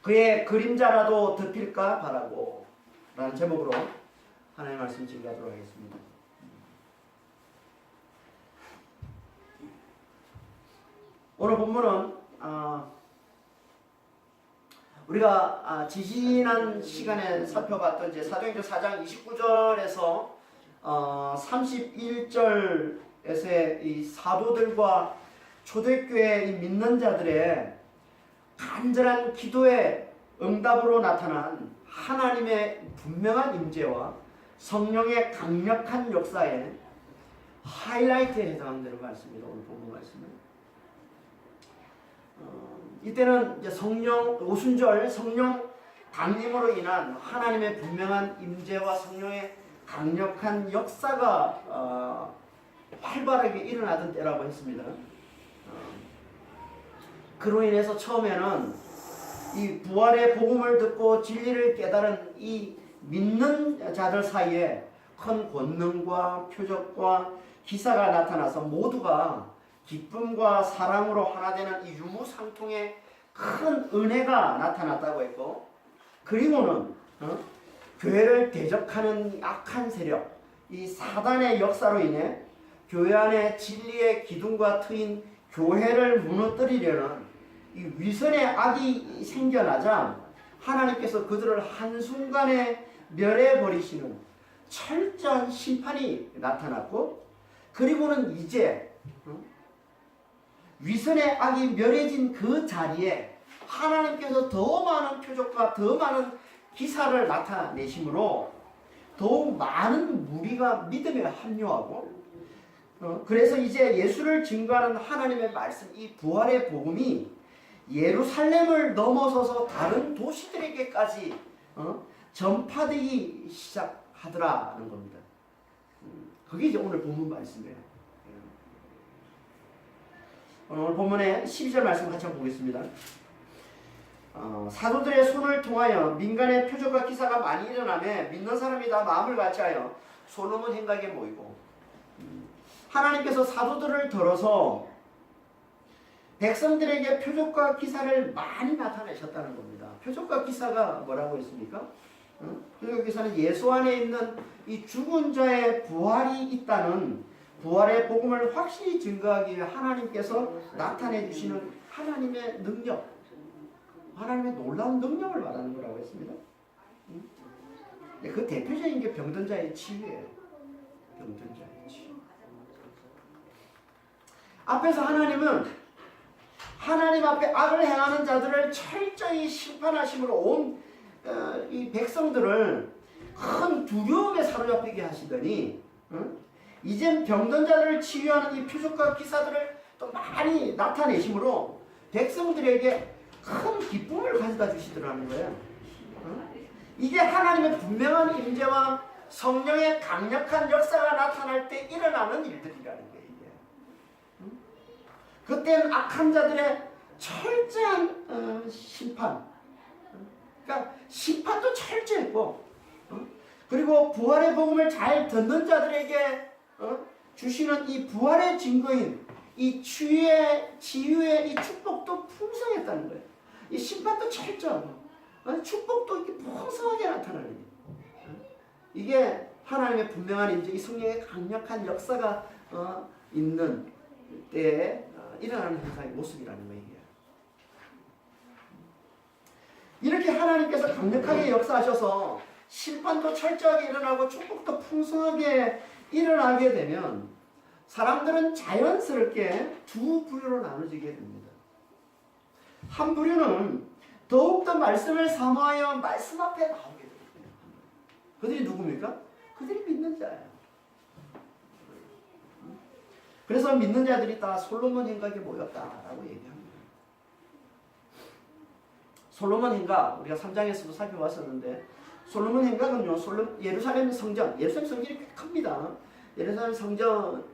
그의 그림자라도 덮일까 바라고 라는 제목으로 하나님의 말씀 증거하도록 하겠습니다. 오늘 본문은 우리가 지지난 시간에 살펴봤던 이제 사도행전 4장 29절에서 31절에서의 이 사도들과 초대교회 이 믿는 자들의 간절한 기도의 응답으로 나타난 하나님의 분명한 임재와 성령의 강력한 역사의 하이라이트에 해당되는 말씀입니다. 오늘 본문 말씀은 이때는 이제 성령 오순절 성령 강림으로 인한 하나님의 분명한 임재와 성령의 강력한 역사가 활발하게 일어나던 때라고 했습니다. 그로 인해서 처음에는 이 부활의 복음을 듣고 진리를 깨달은 이 믿는 자들 사이에 큰 권능과 표적과 기사가 나타나서 모두가 기쁨과 사랑으로 하나 되는 이 유무상통의 큰 은혜가 나타났다고 했고, 그리고는 교회를 대적하는 악한 세력, 이 사단의 역사로 인해 교회 안에 진리의 기둥과 트인 교회를 무너뜨리려는 이 위선의 악이 생겨나자 하나님께서 그들을 한순간에 멸해버리시는 철저한 심판이 나타났고, 그리고는 이제 위선의 악이 멸해진 그 자리에 하나님께서 더 많은 표적과 더 많은 기사를 나타내심으로 더욱 많은 무리가 믿음에 합류하고, 그래서 이제 예수를 증거하는 하나님의 말씀, 이 부활의 복음이 예루살렘을 넘어서서 다른 도시들에게까지 전파되기 시작하더라는 겁니다. 그게 이제 오늘 본문 말씀이에요. 오늘 본문의 12절 말씀 같이 한번 보겠습니다. 사도들의 손을 통하여 민간의 표적과 기사가 많이 일어나며 믿는 사람이 다 마음을 같이하여 솔로몬 행각에 모이고, 하나님께서 사도들을 들어서 백성들에게 표적과 기사를 많이 나타내셨다는 겁니다. 표적과 기사가 뭐라고 했습니까? 표적과 기사는 예수 안에 있는 이 죽은 자의 부활이 있다는 부활의 복음을 확실히 증거하기 위해 하나님께서 나타내 주시는 하나님의 능력, 하나님의 놀라운 능력을 말하는 거라고 했습니다. 그 대표적인 게 병든 자의 치유예요. 병든 자의 치유. 앞에서 하나님은 하나님 앞에 악을 행하는 자들을 철저히 심판하심으로 온 이 백성들을 큰 두려움에 사로잡히게 하시더니, 이젠 병든 자들을 치유하는 이 표적과 기사들을 또 많이 나타내심으로 백성들에게 큰 기쁨을 가져다 주시더라는 거예요. 이게 하나님의 분명한 임재와 성령의 강력한 역사가 나타날 때 일어나는 일들이라는 거예요. 그때는 악한 자들의 철저한 심판, 그러니까 심판도 철저했고, 그리고 부활의 복음을 잘 듣는 자들에게 주시는 이 부활의 증거인 이 치유의 이 축복도 풍성했다는 거예요. 이 심판도 철저하고 축복도 이렇게 풍성하게 나타나는 거예요. 이게 하나님의 분명한 임재, 이 성령의 강력한 역사가 있는 때에 일어나는 현상의 모습이라는 거예요. 이렇게 하나님께서 강력하게 역사하셔서 심판도 철저하게 일어나고 축복도 풍성하게 일어나게 되면 사람들은 자연스럽게 두 부류로 나눠지게 됩니다. 한 부류는 더욱더 말씀을 사모하여 말씀 앞에 나오게 됩니다. 그들이 누굽니까? 그들이 믿는 자예요. 그래서 믿는 자들이 다 솔로몬 행각에 모였다라고 얘기합니다. 솔로몬 행각, 우리가 3장에서도 살펴봤었는데, 솔로몬 행각은요, 예루살렘 성전이 꽤 큽니다. 예루살렘 성전에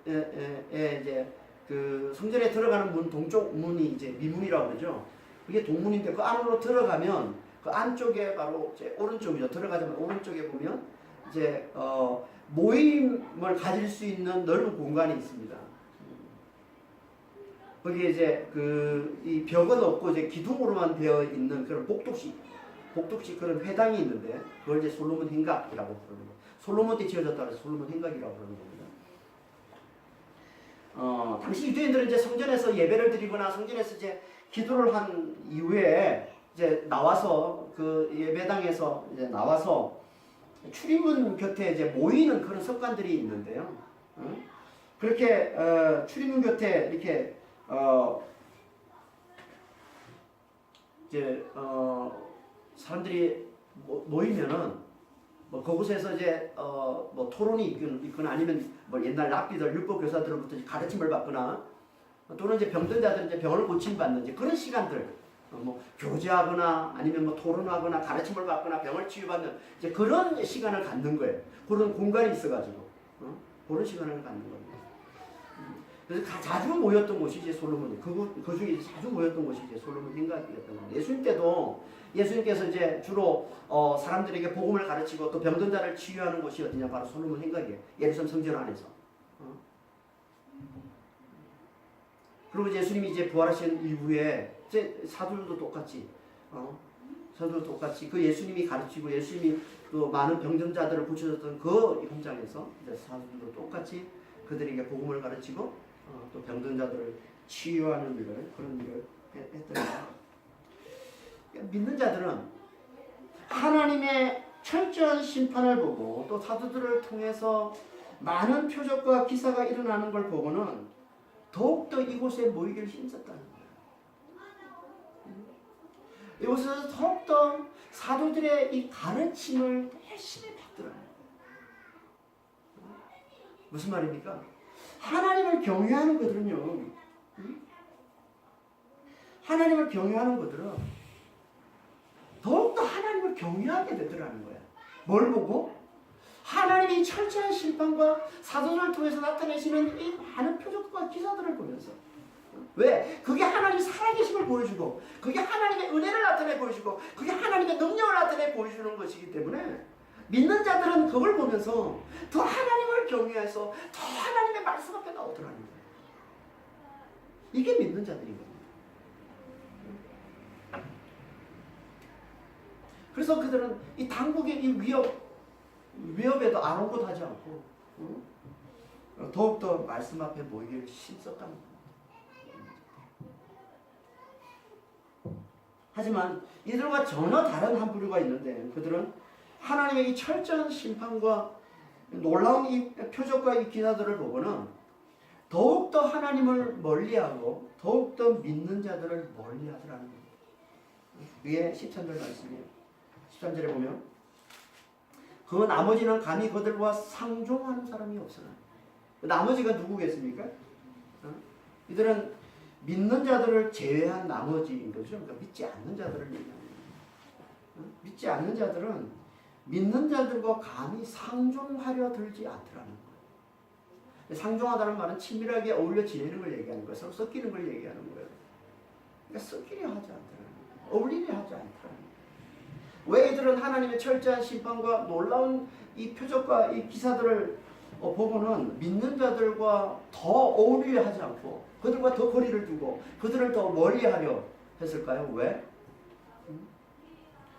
이제 그 성전에 들어가는 문, 동쪽 문이 이제 미문이라고 그러죠. 그게 동문인데 그 안으로 들어가면 그 안쪽에 바로 이제 오른쪽이죠. 들어가자면 오른쪽에 보면 이제 모임을 가질 수 있는 넓은 공간이 있습니다. 거기에 이제 이 벽은 없고 이제 기둥으로만 되어 있는 그런 복도식 그런 회당이 있는데 그걸 이제 솔로몬 행각이라고 부르는 거예요. 솔로몬 때 지어졌다고 해서 솔로몬 행각이라고 부르는 겁니다. 당시 유대인들은 이제 성전에서 예배를 드리거나 성전에서 이제 기도를 한 이후에 이제 나와서 그 예배당에서 이제 나와서 출입문 곁에 이제 모이는 그런 습관들이 있는데요. 그렇게 출입문 곁에 이렇게 이제 사람들이 모이면은 뭐 그곳에서 이제 뭐 토론이 있거나 아니면 뭐 옛날 랍비들 율법 교사들로부터 가르침을 받거나 또는 이제 병든 자들 이제 병을 고침 받는 이제 그런 시간들 뭐 교제하거나 아니면 뭐 토론하거나 가르침을 받거나 병을 치유받는 이제 그런 시간을 갖는 거예요. 그런 공간이 있어가지고 그런 시간을 갖는 겁니다. 그래서 자주 모였던 곳이 이제 솔로몬이 그 중에 자주 모였던 곳이 이제 솔로몬 행각이었던 겁니다. 예수님 때도 예수님께서 이제 주로 사람들에게 복음을 가르치고 또 병든 자를 치유하는 곳이 어디냐 바로 솔로몬 행각이에요. 예루살렘 성전 안에서. 그리고 예수님이 이제 부활하신 이후에 이제 사도들도 똑같이 그 예수님이 가르치고 예수님이 또 많은 병든 자들을 고쳐줬던 그 현장에서 이제 사도들도 똑같이 그들에게 복음을 가르치고 또 병든 자들을 치유하는 일을 그런 일을 했던 거예요. 믿는 자들은 하나님의 철저한 심판을 보고 또 사도들을 통해서 많은 표적과 기사가 일어나는 걸 보고는 더욱더 이곳에 모이기를 힘썼다는 거예요. 이곳에서 더욱더 사도들의 이 가르침을 열심히 받더라고요. 무슨 말입니까? 하나님을 경외하는 것들은요. 하나님을 경외하는 것들은 더욱더 하나님을 경외하게 되더라는 거야. 뭘 보고? 하나님이 철저한 심판과 사도를 통해서 나타내시는 이 많은 표적과 기사들을 보면서. 왜? 그게 하나님의 살아계심을 보여주고 그게 하나님의 은혜를 나타내 보여주고 그게 하나님의 능력을 나타내 보여주는 것이기 때문에 믿는 자들은 그걸 보면서 더 하나님을 경외해서 더 하나님의 말씀 앞에 나오더라는 거예요. 이게 믿는 자들인 겁니다. 그래서 그들은 이 당국의 이 위협에도 아랑곳하지 않고 더욱더 말씀 앞에 모이기를 힘썼다는 겁니다. 하지만 이들과 전혀 다른 한 부류가 있는데 그들은 하나님의 이 철저한 심판과 놀라운 이 표적과 이 기사들을 보고는 더욱더 하나님을 멀리하고 더욱더 믿는 자들을 멀리하더라는 겁니다. 위에 13절 말씀이에요. 13절에 보면 그 나머지는 감히 그들과 상종하는 사람이 없으나 나머지가 누구겠습니까? 이들은 믿는 자들을 제외한 나머지인 거죠. 그러니까 믿지 않는 자들을 얘기합니다. 믿지 않는 자들은 믿는 자들과 감히 상종하려 들지 않더라는 거예요. 상종하다는 말은 친밀하게 어울려 지내는 걸 얘기하는 거예요. 서로 섞이는 걸 얘기하는 거예요. 그러니까 섞이려 하지 않더라는 거예요. 어울리려 하지 않더라는 거예요. 왜 이들은 하나님의 철저한 심판과 놀라운 이 표적과 이 기사들을 보고는 믿는 자들과 더 어울리려 하지 않고 그들과 더 거리를 두고 그들을 더 멀리하려 했을까요? 왜?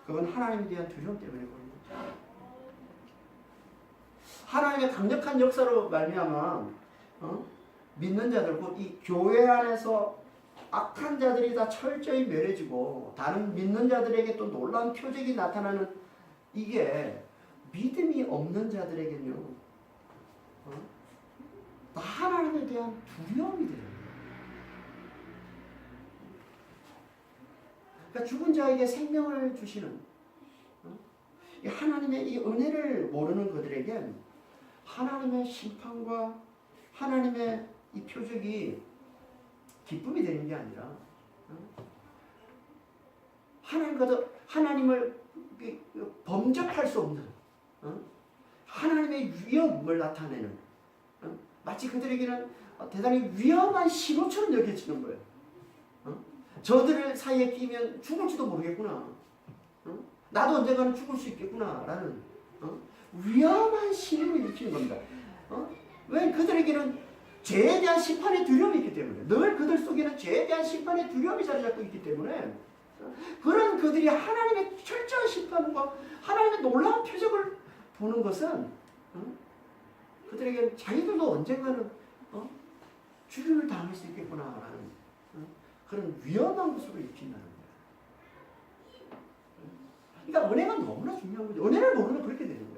그건 하나님에 대한 두려움 때문에 그런 거죠. 하나님의 강력한 역사로 말미암아 믿는 자들 곧 이 교회 안에서 악한 자들이 다 철저히 멸해지고 다른 믿는 자들에게 또 놀라운 표적이 나타나는 이게 믿음이 없는 자들에게는요 하나님에 대한 두려움이 돼요. 그러니까 죽은 자에게 생명을 주시는 하나님의 이 은혜를 모르는 그들에겐 하나님의 심판과 하나님의 이 표적이 기쁨이 되는 게 아니라 하나님을 범접할 수 없는 하나님의 위험을 나타내는 마치 그들에게는 대단히 위험한 신호처럼 여겨지는 거예요. 저들 사이에 끼면 죽을지도 모르겠구나. 나도 언젠가는 죽을 수 있겠구나 라는 위험한 신호를 일으키는 겁니다. 왜? 그들에게는 죄에 대한 심판의 두려움이 있기 때문에, 늘 그들 속에는 죄에 대한 심판의 두려움이 자리 잡고 있기 때문에, 그런 그들이 하나님의 철저한 심판과 하나님의 놀라운 표적을 보는 것은 그들에게 자기들도 언젠가는 죽임을 당할 수 있겠구나라는 그런 위험한 것으로 익힌다는 거예요. 그러니까 은혜가 너무나 중요한 거죠. 은혜를 모르면 그렇게 되는 거예요.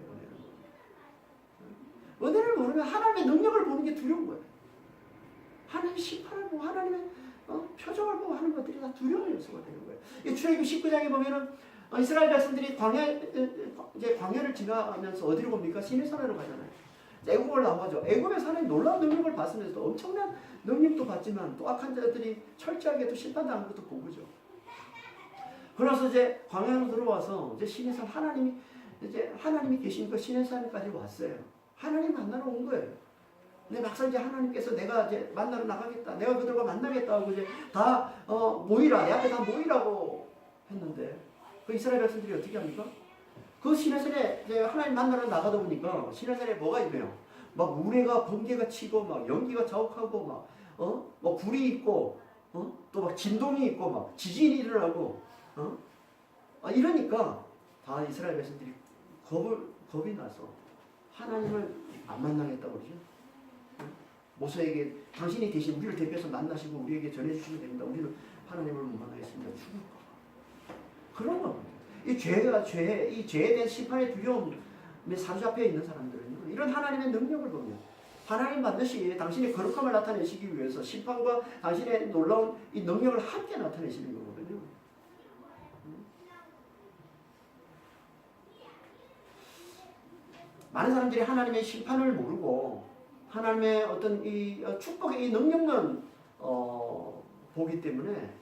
은혜를 모르면 하나님의 능력을 보는 게 두려운 거예요. 하나님의 심판을 보고 하나님의 표정을 보고 하는 것들이 다 두려운 요소가 되는 거예요. 이 출애굽 19장에 보면은 이스라엘 백성들이 광야를 지나가면서 어디로 갑니까? 시내산으로 가잖아요. 애굽을 나가죠. 애굽에서 하나님 놀라운 능력을 받으면서 엄청난 능력도 받지만 또 악한 자들이 철저하게 또 심판당하는 것도 보고죠. 그래서 이제 광야로 들어와서 이제 시내산 하나님이 계신 그 시내산까지 왔어요. 하나님 만나러 온 거예요. 근데 막상 이제 하나님께서 내가 이제 만나러 나가겠다, 내가 그들과 만나겠다 하고 이제 다 모이라, 내 앞에 다 모이라고 했는데 그 이스라엘 백성들이 어떻게 합니까? 그 시내산에 이제 하나님 만나러 나가다 보니까 시내산에 뭐가 있네요. 막 우레가 번개가 치고 막 연기가 자욱하고 막 불이 있고 또 막 진동이 있고 막 지진이 일어나고 이러니까 다 이스라엘 백성들이 겁이 나서 하나님을 안 만나겠다고 그러죠. 모세에게 당신이 대신 우리를 대표해서 만나시고 우리에게 전해주시면 됩니다. 우리는 하나님을 못 만나겠습니다. 죽을 거. 그런 겁니다. 이 죄에 대한 심판의 두려움에 사로잡혀 있는 사람들은요, 이런 하나님의 능력을 보면 하나님 반드시 당신의 거룩함을 나타내시기 위해서 심판과 당신의 놀라운 이 능력을 함께 나타내시는 거거든요. 많은 사람들이 하나님의 심판을 모르고 하나님의 어떤 이 축복의 이 능력만 보기 때문에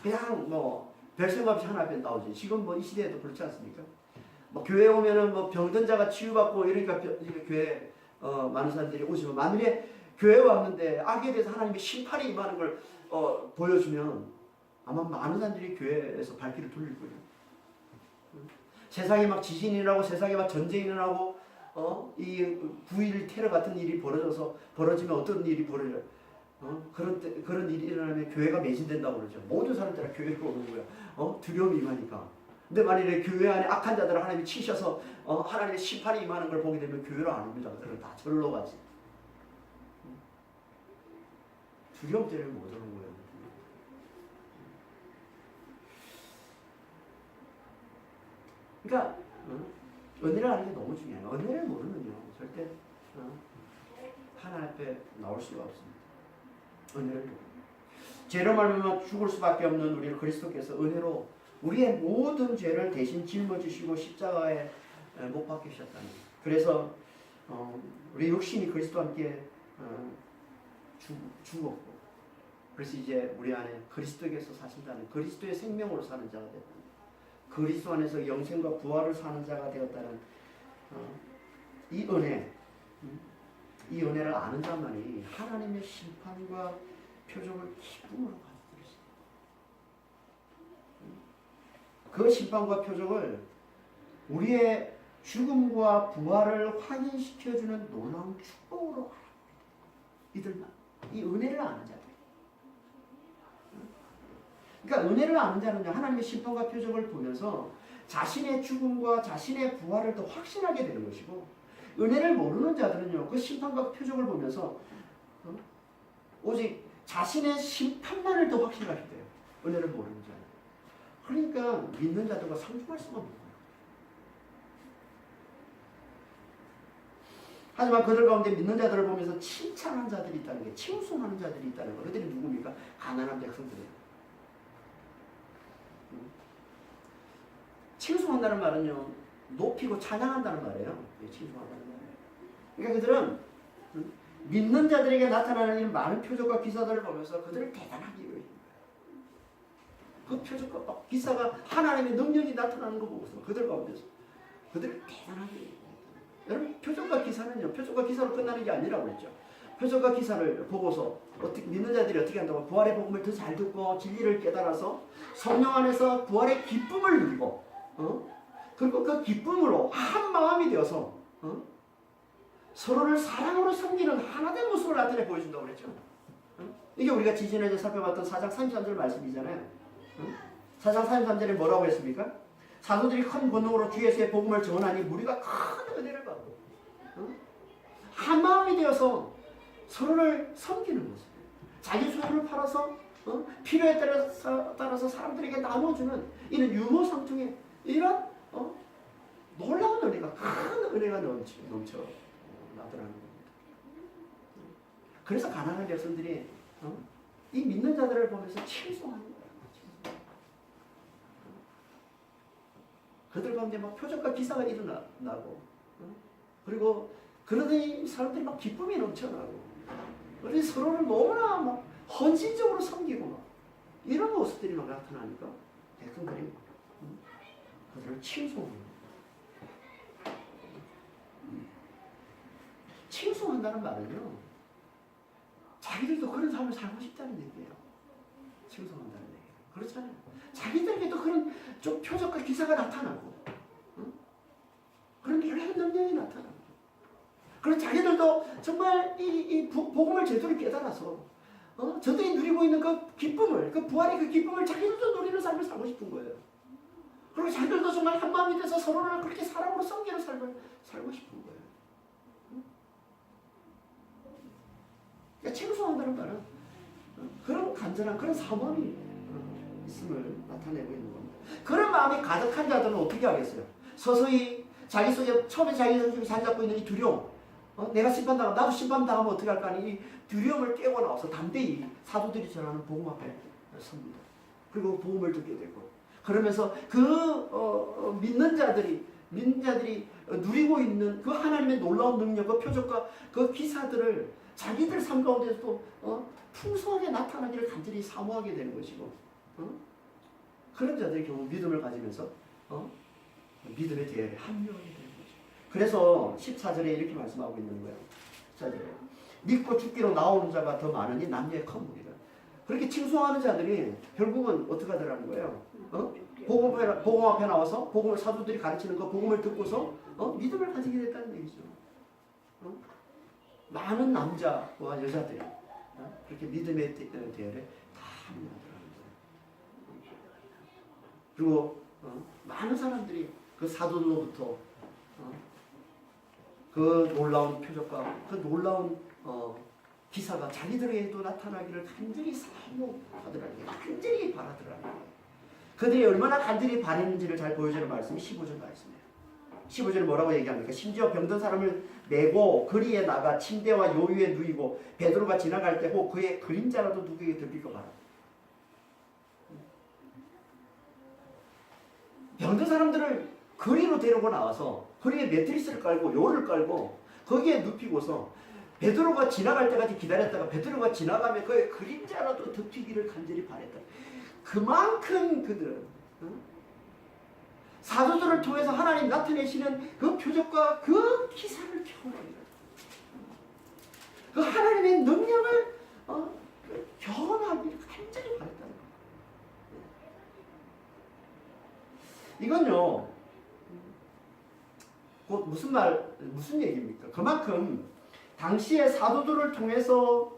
그냥 별 생각 없이 하나 앞에 나오지. 지금 이 시대에도 그렇지 않습니까? 교회에 오면은 병든 자가 치유받고 이러니까 교회 많은 사람들이 오시면, 만일에 교회에 왔는데 악에 대해서 하나님의 심판이 임하는 걸 보여주면 아마 많은 사람들이 교회에서 발길을 돌릴 거예요. 세상에 막 지진이 일어나고 세상에 막 전쟁이 일어나고 이 9.11 테러 같은 일이 벌어지면 어떤 일이 벌어져요? 그런 일이 일어나면 교회가 매진된다고 그러죠. 모든 사람들이 교회로 오는 거야. 두려움이 임하니까. 근데 만일에 교회 안에 악한 자들을 하나님이 치셔서 하나님의 심판이 임하는 걸 보게 되면 교회로 안 옵니다. 그들은 다 절로 가지. 두려움 때문에 못 오는 거예요. 그러니까 은혜를 아는 게 너무 중요해요. 은혜를 모르면요 절대 하나님 앞에 나올 수가 없습니다. 은혜를 모르면 죄로 말미암아 죽을 수밖에 없는 우리를 그리스도께서 은혜로 우리의 모든 죄를 대신 짊어지시고 십자가에 못 박히셨다는 거예요. 그래서 우리 육신이 그리스도와 함께 죽었고, 그래서 이제 우리 안에 그리스도께서 사신다는, 그리스도의 생명으로 사는 자가 됐다. 그리스도 안에서 영생과 부활을 사는 자가 되었다는 이 은혜를 아는 자만이 하나님의 심판과 표적을 기쁨으로 가지고 있습니다. 그 심판과 표적을 우리의 죽음과 부활을 확인시켜주는 놀라운 축복으로 이들만, 이 은혜를 아는 자들. 그러니까 은혜를 아는 자는 하나님의 심판과 표적을 보면서 자신의 죽음과 자신의 부활을 더 확신하게 되는 것이고, 은혜를 모르는 자들은요 그 심판과 표적을 보면서 오직 자신의 심판만을 더 확신하게 돼요. 은혜를 모르는 자는. 그러니까 믿는 자들과 상종할 수가 없는 거예요. 하지만 그들 가운데 믿는 자들을 보면서 칭찬하는 자들이 있다는 게, 칭송하는 자들이 있다는 거. 그들이 누굽니까? 가난한 백성들이에요. 칭송한다는 말은요 높이고 찬양한다는 말이에요. 칭송한다는 말이에요. 그러니까 그들은 믿는 자들에게 나타나는 이 많은 표적과 기사들을 보면서 그들을 대단하게 여깁니다. 그 표적과 기사가 하나님의 능력이 나타나는 거 보고서 그들 가운데서 그들을 대단하게 여깁니다. 여러분, 표적과 기사는요 표적과 기사로 끝나는 게 아니라고 했죠. 표적과 기사를 보고서 믿는 자들이 어떻게 한다고? 부활의 복음을 더 잘 듣고 진리를 깨달아서 성령 안에서 부활의 기쁨을 누리고 그리고 그 기쁨으로 한 마음이 되어서 서로를 사랑으로 섬기는 하나된 모습을 나타내 보여준다고 그랬죠. 이게 우리가 지지난주에 살펴봤던 4장 33절 말씀이잖아요. 4장 33절에 뭐라고 했습니까? 사도들이 큰 권능으로 주에서의 복음을 전하니 무리가 큰 은혜를 받고 한 마음이 되어서 서로를 섬기는 모습. 자기 소유를 팔아서 필요에 따라서 사람들에게 나눠주는 이런 유모상통의 이런 놀라운 은혜가, 큰 은혜가 넘쳐 나더라는 겁니다. 그래서 가난한 백성들이 이 믿는 자들을 보면서 칭송하는 거예요. 그들 가운데 막 표적과 기사가 일어나고 그리고 그러더니 사람들이 막 기쁨이 넘쳐나고 그래서 서로를 너무나 막 헌신적으로 섬기고 막 이런 모습들이 막 나타나니까 백성들이 그들을 칭송합니다. 칭송한다는 말은요, 자기들도 그런 삶을 살고 싶다는 얘기예요. 칭송한다는 얘기예요. 그렇잖아요. 자기들에게도 그런 좀 표적과 기사가 나타나고 그런 놀라운 능력이 나타나고 그리고 자기들도 정말 이 복음을 제대로 깨달아서 저들이 누리고 있는 그 기쁨을, 그 부활의 그 기쁨을 자기들도 누리는 삶을 살고 싶은 거예요. 그리고 자기들도 정말 한 마음이 돼서 서로를 그렇게 사랑으로 섬기는 삶을 살고 싶은 거예요. 그러니까 칭송한다는 말은 그런 간절한 그런 사모함이 있음을 나타내고 있는 겁니다. 그런 마음이 가득한 자들은 어떻게 하겠어요? 서서히 자기 속에 처음에 자기 속에 자리 잡고 있는 이 두려움, 내가 심판당하면 나도 심판당하면 어떻게 할까 하는 이 두려움을 깨고 나와서 담대히 사도들이 전하는 복음 앞에 섭니다. 그리고 복음을 듣게 되고 그러면서 그 믿는 자들이 누리고 있는 그 하나님의 놀라운 능력, 그 표적과 그 기사들을 자기들 삶 가운데서도 풍성하게 나타나기를 간절히 사모하게 되는 것이고 그런 자들이 결국 믿음을 가지면서 믿음의 대열에 합류하게 되는 거죠. 그래서 14절에 이렇게 말씀하고 있는 거예요. 14절에 믿고 죽기로 나오는 자가 더 많으니 남녀의 큰 무리다. 그렇게 칭송하는 자들이 결국은 어떻게 하더라는 거예요? 복음 앞에 나와서 복음을 사도들이 가르치는 그 복음을 듣고서 믿음을 가지게 됐다는 얘기죠. 많은 남자와 여자들이 그렇게 믿음의 대열에 다 합류하더라는 거예요. 그리고 많은 사람들이 그 사도들로부터 그 놀라운 표적과 그 놀라운 기사가 자기들에게도 나타나기를 간절히 사모하더라는 거예요. 간절히 바라더라는 거예요. 그들이 얼마나 간절히 바랬는지를 잘 보여주는 말씀이 15절 말씀이에요. 15절에 뭐라고 얘기합니까? 심지어 병든 사람을 메고 거리에 나가 침대와 요유에 누이고 베드로가 지나갈 때 혹 그의 그림자라도 누구에게 들릴까 봐라. 병든 사람들을 거리로 데리고 나와서 거리에 매트리스를 깔고 요를 깔고 거기에 눕히고서 베드로가 지나갈 때까지 기다렸다가 베드로가 지나가면 그의 그림자라도 덮히기를 간절히 바랬다. 그만큼 그들은 사도들을 통해서 하나님 나타내시는 그 표적과 그 기사를 경험합니다. 그 하나님의 능력을 경험하기를 간절히 바랬다는 거예요. 이건요, 곧 무슨 얘기입니까? 그만큼 당시의 사도들을 통해서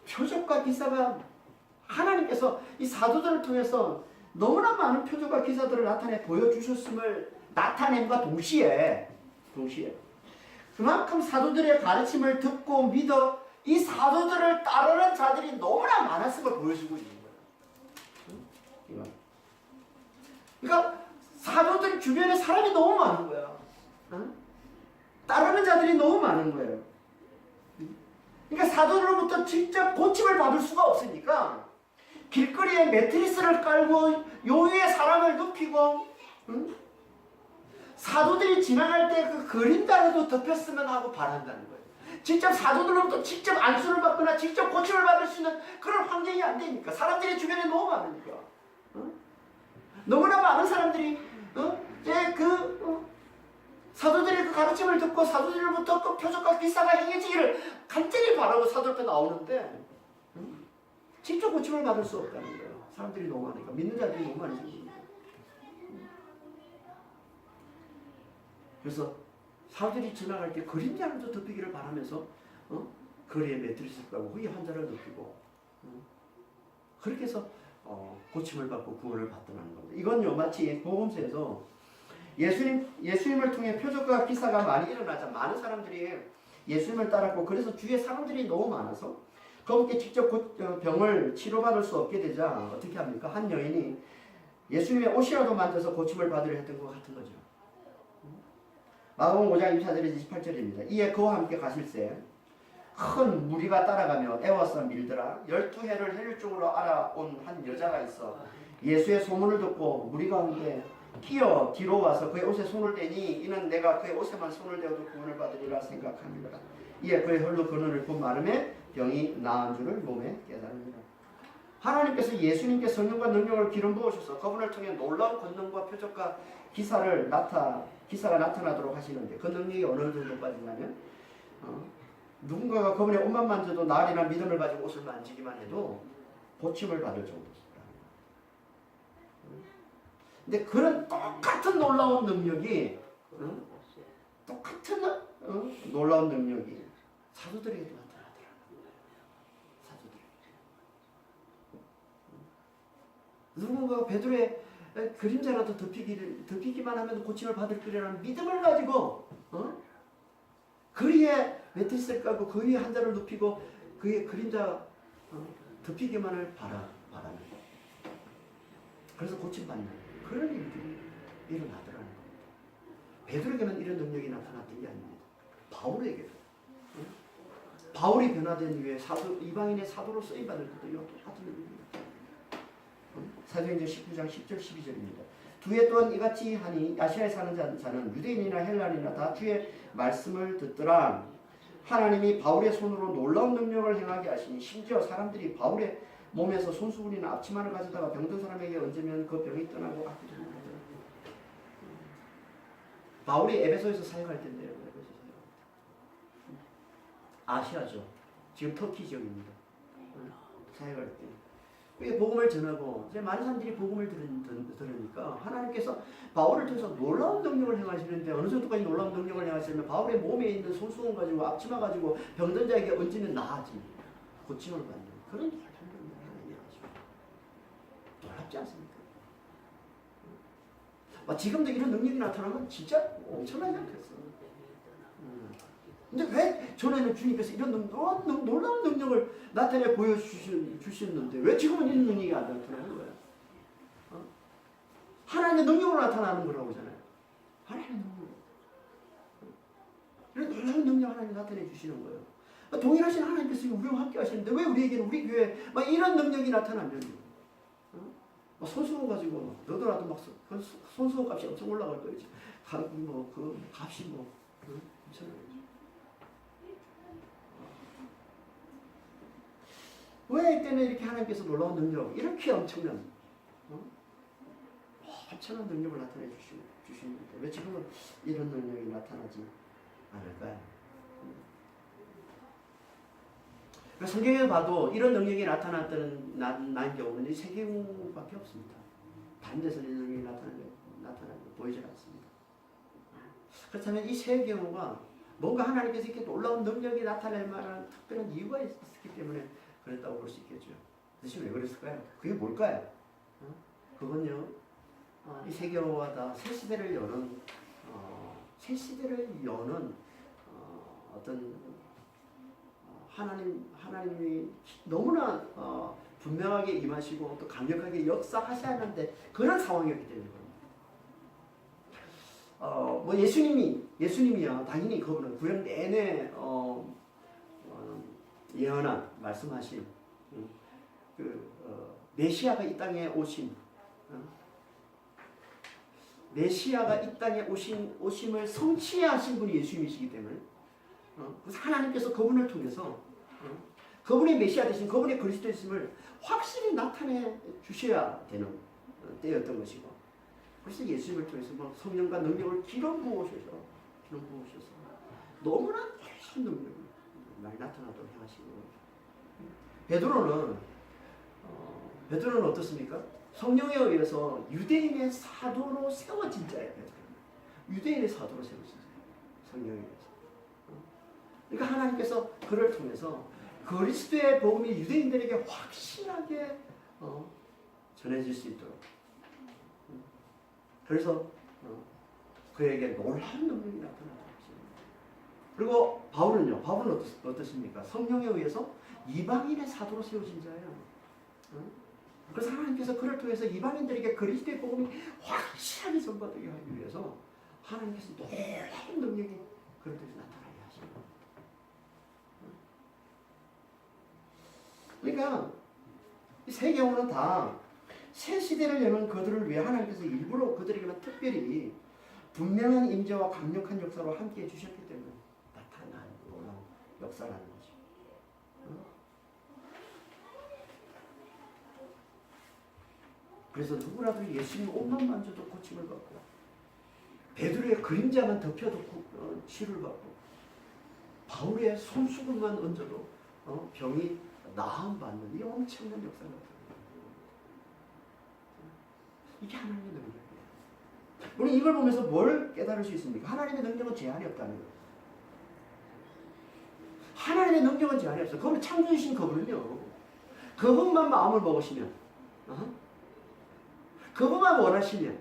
표적과 기사가 하나님께서 이 사도들을 통해서 너무나 많은 표적과 기사들을 나타내 보여주셨음을 나타냄과 동시에 그만큼 사도들의 가르침을 듣고 믿어 이 사도들을 따르는 자들이 너무나 많았음을 보여주고 있는 거예요. 그러니까 사도들 주변에 사람이 너무 많은 거야. 따르는 자들이 너무 많은 거예요. 그러니까 사도들로부터 직접 고침을 받을 수가 없으니까 길거리에 매트리스를 깔고 요위에 사람을 눕히고 사도들이 지나갈 때 그 그림자라도 덮였으면 하고 바란다는 거예요. 직접 사도들로부터 직접 안수를 받거나 직접 고침을 받을 수 있는 그런 환경이 안 되니까 사람들이 주변에 너무 많으니까 너무나 많은 사람들이 사도들의 그 가르침을 듣고 사도들로부터 그 표적과 기사가 행해지기를 간절히 바라고 사도 앞에 나오는데 직접 고침을 받을 수 없다는 거예요. 사람들이 너무 많으니까 믿는 자들이 너무 많이 생깁니다. 그래서 사람들이 지나갈 때 그림자라도 덮이기를 바라면서 거리에 매트리스를 깔고 거기 환자를 눕히고 그렇게 해서 고침을 받고 구원을 받더라는 겁니다. 이건요 마치 복음서에서 예수님을 통해 표적과 기사가 많이 일어나자 많은 사람들이 예수님을 따랐고 그래서 주위에 사람들이 너무 많아서 그분께 직접 병을 치료받을 수 없게 되자 어떻게 합니까? 한 여인이 예수님의 옷이라도 만져서 고침을 받으려 했던 것 같은 거죠. 마가복음 5장 24절에서 28절입니다. 이에 그와 함께 가실새 큰 무리가 따라가며 애워서 밀더라. 12해를 혈육 쪽으로 알아온 한 여자가 있어 예수의 소문을 듣고 무리 가운데 끼어 뒤로 와서 그의 옷에 손을 대니 이는 내가 그의 옷에만 손을 대어도 구원을 받으리라 생각합니다. 이에 그의 혈로 근원을 본 마름에 병이 나은 줄을 몸에 깨달으니라. 하나님께서 예수님께 성령과 능력을 기름 부으셔서 그분을 통해 놀라운 권능과 표적과 기사가 나타나도록 하시는데 그 능력이 어느 정도까지냐면 누군가가 그분의 옷만 만져도 나으리나 믿음을 가지고 옷을 만지기만 해도 고침을 받을 정도입니다. 근데 그런 똑같은 놀라운 능력이 놀라운 능력이 사도들에게도 나타나더라고요. 누군가가 베드로의 그림자라도 덮이기만 하면 고침을 받을 거라는 믿음을 가지고 그 위에 매트리스를 깔고 그 위에 환자를 눕히고 그의 그림자 덮이기만을 바라는 거예요. 그래서 고침받는 그런 일들이 일어나더라는 겁니다. 베드로에게는 이런 능력이 나타났던 게 아닙니다. 바울에게도 바울이 변화된 이후에 이방인의 사도로 쓰임받을 때도 똑같은 능력입니다. 사도행전 19장 10절 12절입니다. 두해 또한 이같이 하니 아시아에 사는 자는 유대인이나 헬라인이나 다 주의 말씀을 듣더라. 하나님이 바울의 손으로 놀라운 능력을 행하게 하시니 심지어 사람들이 바울의 몸에서 손수건이나 앞치마를 가져다가 병든 사람에게 얹으면 그 병이 떠나고 아프지 않더라. 바울이 에베소에서 사역할 때인데요. 아시아죠. 지금 터키 지역입니다. 사역할 때. 그게 복음을 전하고 이제 많은 사람들이 복음을 들으니까 하나님께서 바울을 통해서 놀라운 능력을 행하시는데 어느 정도까지 놀라운 능력을 행하시면 바울의 몸에 있는 손수건 가지고 앞치마 가지고 병든 자에게 얹으면 나아집니다. 고침을 받는 그런 놀라운 능력을 하나님이 하시고 놀랍지 않습니까? 지금도 이런 능력이 나타나면 진짜 엄청나지 않겠어요? 근데 왜 전에는 주님께서 이런 놀라운 능력을 나타내 보여주셨는데 왜 지금은 이런 능력이 안 나타나는 거예요? 하나님의 능력으로 나타나는 거라고 하잖아요. 하나님의 능력. 이런 놀라운 능력 하나님 나타내 주시는 거예요. 동일하신 하나님께서 우리와 함께 하시는데 왜 우리에게는 우리 교회에 이런 능력이 나타나면 손수건 가지고 너도나도 막 손수건 값이 엄청 올라갈 거예요. 그 값이 엄청나요. 왜 이때는 이렇게 하나님께서 놀라운 능력, 이렇게 엄청난 능력을 나타내 주시는데 왜 지금은 이런 능력이 나타나지 않을까요? 성경에 봐도 이런 능력이 난 경우는 이 세 경우밖에 없습니다. 다른 데서 이런 능력이 나타나는 거 보이지 않습니다. 그렇다면 이 세 경우가 뭔가 하나님께서 이렇게 놀라운 능력이 나타날 만한 특별한 이유가 있었기 때문에 그랬다고 볼 수 있겠죠. 도대체 왜 그랬을까요? 그게 뭘까요? 그건요, 이 세 경우가 다 새 시대를 여는 어떤 하나님이 너무나 분명하게 임하시고 또 강력하게 역사하시는데 그런 상황이었기 때문에 그럽니다. 예수님이야 당연히 그분은 구약 내내 예언한 말씀하신 메시아가 이 땅에 오신 메시아가 이 땅에 오심을 성취하신 분이 예수님이시기 때문에 그래서 하나님께서 그분을 통해서 그분의 메시아 되신 그분의 그리스도 있음을 확실히 나타내 주셔야 되는 때였던 것이고 그래서 예수님을 통해서 성령과 능력을 기름 부으셔서 너무나 놀라운 능력을 많이 나타나도록 하시고 베드로는 어떻습니까? 성령에 의해서 유대인의 사도로 세워진 자예요. 유대인의 사도로 세워진 자예요. 성령에 의해서. 그러니까 하나님께서 그를 통해서 그리스도의 복음이 유대인들에게 확실하게 전해질 수 있도록. 그래서 그에게 놀라운 능력이 나타났다. 그리고 바울은요. 바울은 어떻습니까? 성령에 의해서 이방인의 사도로 세워진 자예요. 그래서 하나님께서 그를 통해서 이방인들에게 그리스도의 복음이 확실하게 전파되게 하기 위해서 하나님께서 놀라운 능력이 그를 통해서 나타나게 하십니다. 그러니까 이 세 경우는 다 새 시대를 여는 그들을 위해 하나님께서 일부러 그들에게만 특별히 분명한 임재와 강력한 역사로 함께해 주셨기 때문에 나타난 역사라는 거죠. 그래서 누구라도 예수님 옷만 만져도 고침을 받고 베드로의 그림자만 덮여도 치료를 받고 바울의 손수건만 얹어도 병이 나음받는 이 엄청난 역사가 나타납니다. 이게 하나님의 능력이에요. 우리 이걸 보면서 뭘 깨달을 수 있습니까? 하나님의 능력은 제한이 없다는 거예요. 하나님의 능력은 제한이 없어요. 그분은 창조주신 그분은요. 그분만 마음을 먹으시면 그분만 원하시면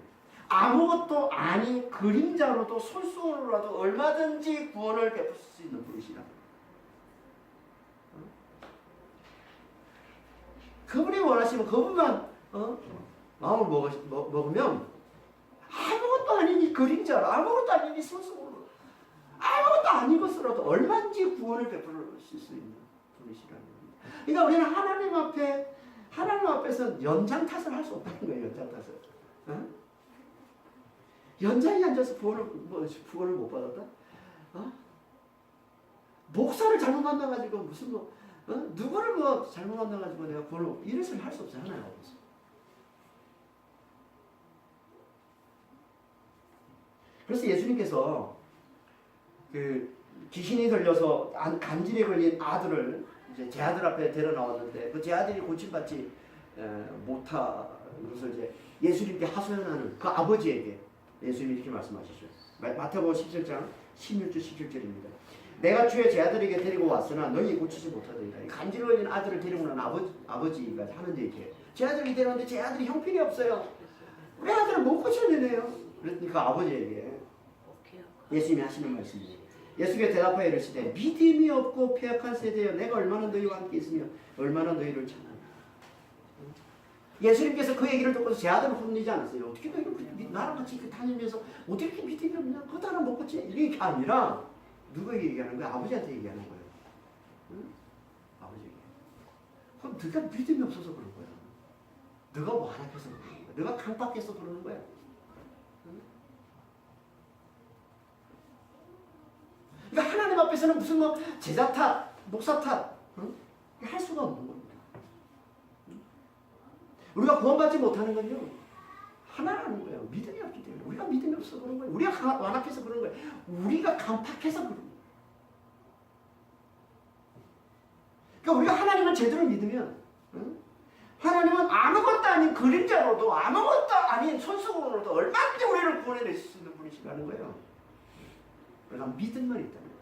아무것도 아닌 그림자로도 손수건으로라도 얼마든지 구원을 베풀 수 있는 분이시라. 그분이 원하시면 그분만 마음을 먹으면 아무것도 아닌 이 그림자로 아무것도 아닌 이 손수건으로 아무것도 아닌 것으로도 얼마든지 구원을 베풀으실 수 있는 분이시라는 겁니다. 그러니까 우리는 하나님 앞에서 연장 탓을 할 수 없다는 거예요. 연장 탓을. 연장에 앉아서 구원을 못 받았다? 목사를 잘못 만나가지고 무슨 누구를 잘못 만나가지고 내가 구원을 이런 소리 할 수 없어요. 하나님 앞에서. 그래서 예수님께서 그 귀신이 들려서 간질에 걸린 아들을 이제 제 아들 앞에 데려 나왔는데 그 제 아들이 고침받지 못한 것을 이제 예수님께 하소연하는 그 아버지에게 예수님이 이렇게 말씀하시죠. 마태복음 17장 16절 17절입니다. 내가 주의 제 아들에게 데리고 왔으나 너희 고치지 못하더이다. 간질에 걸린 아들을 데리고 온 아버지가 하는데 이렇게 제 아들이 데려왔는데 제 아들이 형편이 없어요. 우리 아들을 못 고쳐내네요. 그랬더니 그 아버지에게 예수님이 하시는 말씀이에요. 예수께 대답하여 이르시되 믿음이 없고 패역한 세대여 내가 얼마나 너희와 함께 있으며 얼마나 너희를 찾나니. 예수님께서 그 얘기를 듣고서 제 아들을 혼내지 않았어요. 어떻게 너희를 나랑 같이 다니면서 어떻게 이렇게 믿음이 없냐? 그거 하나 못 고치? 이게 아니라 누구에게 얘기하는 거야? 아버지한테 얘기하는 거예요. 응? 아버지에게. 그럼 네가 믿음이 없어서 그런 거야. 네가 완악해서 그러는 거야. 네가 강박해서 그러는 거야. 응? 그러니까 하나님 앞에서는 무슨 제자 탓, 목사 탓 할 수가 없는 겁니다. 우리가 구원받지 못하는 건요 하나라는 거예요. 믿음이 없기 때문에. 우리가 믿음이 없어서 그런 거예요. 우리가 완악해서 그런 거예요. 우리가 강팍해서 그런 거예요. 그러니까 우리가 하나님을 제대로 믿으면 하나님은 아무것도 아닌 그림자로도 아무것도 아닌 손수건으로도 얼마든지 우리를 구원해낼 수 있는 분이시라는 거예요. 우리가 믿음만 있다는 거예요.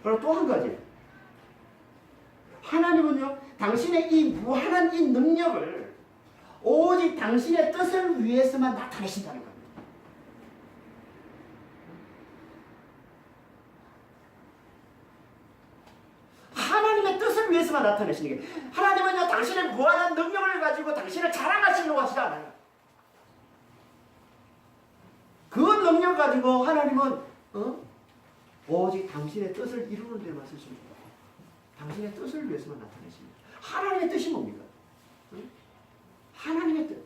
그리고 또 한 가지. 하나님은요, 당신의 이 무한한 이 능력을 오직 당신의 뜻을 위해서만 나타내신다는 겁니다. 하나님의 뜻을 위해서만 나타내시는 게 하나님은요, 당신의 무한한 능력을 가지고 당신을 자랑하시려고 하시지 않아요. 그 능력 가지고 하나님은 오직 당신의 뜻을 이루는 데만 쓰십니다. 당신의 뜻을 위해서만 나타내십니다. 하나님의 뜻이 뭡니까? 하나님의 뜻.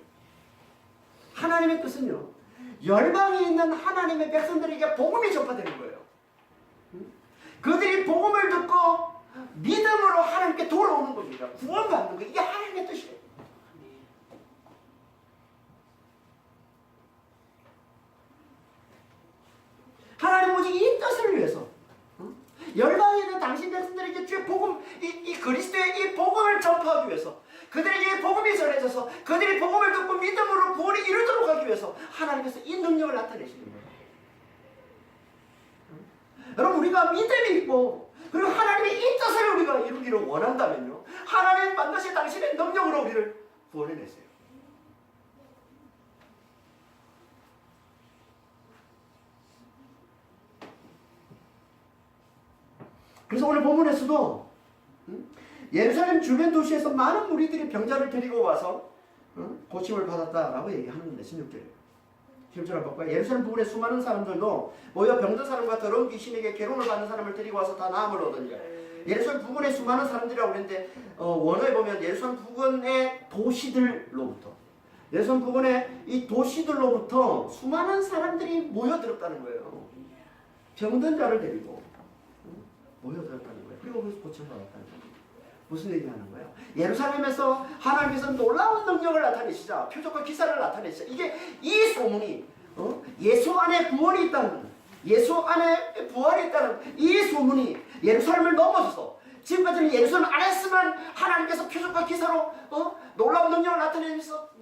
하나님의 뜻은요, 열방에 있는 하나님의 백성들에게 복음이 전파되는 거예요. 그들이 복음을 듣고 믿음으로 하나님께 돌아오는 겁니다. 구원받는 거. 이게 하나님의 뜻이에요. 하나님 오직 이 뜻을 위해서 열방에 있는 당신 백성들에게 주의 복음, 이 그리스도의 이 복음을 전파하기 위해서 그들에게 복음이 전해져서 그들이 복음을 듣고 믿음으로 구원에 이르도록 하기 위해서 하나님께서 이 능력을 나타내시는 거예요. 여러분, 우리가 믿음이 있고 그리고 하나님의 이 뜻을 우리가 이루기를 원한다면요, 하나님 반드시 당신의 능력으로 우리를 구원해내세요. 그래서 오늘 본문에서도 예루살렘 주변 도시에서 많은 무리들이 병자를 데리고 와서 고침을 받았다라고 얘기하는 건데, 16절에 16절을 볼까요? 예루살렘 부근의 수많은 사람들도 모여 병든 사람과 더러운 귀신에게 괴로움을 받는 사람을 데리고 와서 다 나음을 얻으니라. 예루살렘 부근의 수많은 사람들이라고 그랬는데, 원어에 보면 예루살렘 부근의 도시들로부터, 예루살렘 부근의 이 도시들로부터 수많은 사람들이 모여들었다는 거예요. 병든 자를 데리고 모여들었다는 거예요. 그리고 거기서 고침받았다는 거예요. 무슨 얘기하는 거예요? 예루살렘에서 하나님께서 놀라운 능력을 나타내시자, 표적과 기사를 나타내시자, 이게 이 소문이 예수 안에 구원이 있다는, 예수 안에 부활이 있다는 이 소문이 예루살렘을 넘어서서, 지금까지는 예루살렘 안에서만 하나님께서 표적과 기사로 놀라운 능력을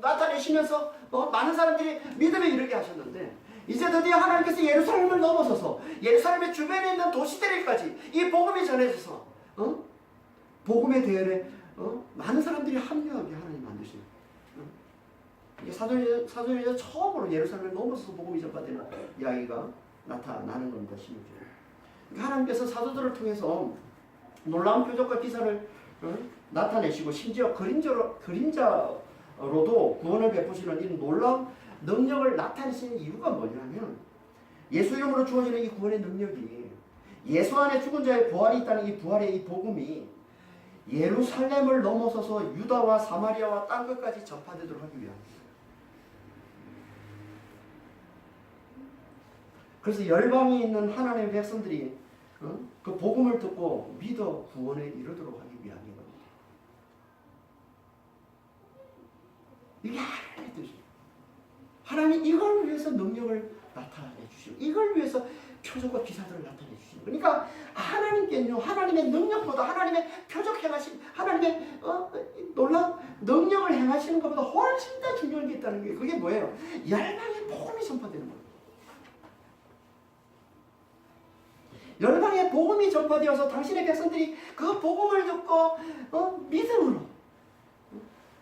나타내시면서 많은 사람들이 믿음에 이르게 하셨는데, 이제 드디어 하나님께서 예루살렘을 넘어서서 예루살렘의 주변에 있는 도시들에까지 이 복음이 전해져서 복음의 대열에 많은 사람들이 합류하게 하나님 만드시는, 이게 사도행전 처음으로 예루살렘을 넘어서서 복음이 전파되는 이야기가 나타나는 겁니다. 16절에. 그러니까 하나님께서 사도들을 통해서 놀라운 표적과 기사를 나타내시고, 심지어 그림자로도 구원을 베푸시는 이 놀라운 능력을 나타내시는 이유가 뭐냐면, 예수 이름으로 주어지는 이 구원의 능력이, 예수 안에 죽은 자의 부활이 있다는 이 부활의 이 복음이 예루살렘을 넘어서서 유다와 사마리아와 땅끝까지 전파되도록 하기 위함입니다. 그래서 열방에 있는 하나님의 백성들이 그 복음을 듣고 믿어 구원에 이르도록 하기 위함인 겁니다. 이게 하나님의 뜻이에요. 하나님 이걸 위해서 능력을 나타내 주시고, 이걸 위해서 표적과 기사들을 나타내 주시는, 그러니까 하나님께는요, 하나님의 능력보다 하나님의 표적 행하신, 하나님의 놀라운 능력을 행하시는 것보다 훨씬 더 중요한 게 있다는 게, 그게 뭐예요? 열방의 복음이 전파되는 거예요. 열방의 복음이 전파되어서 당신의 백성들이 그 복음을 듣고 믿음으로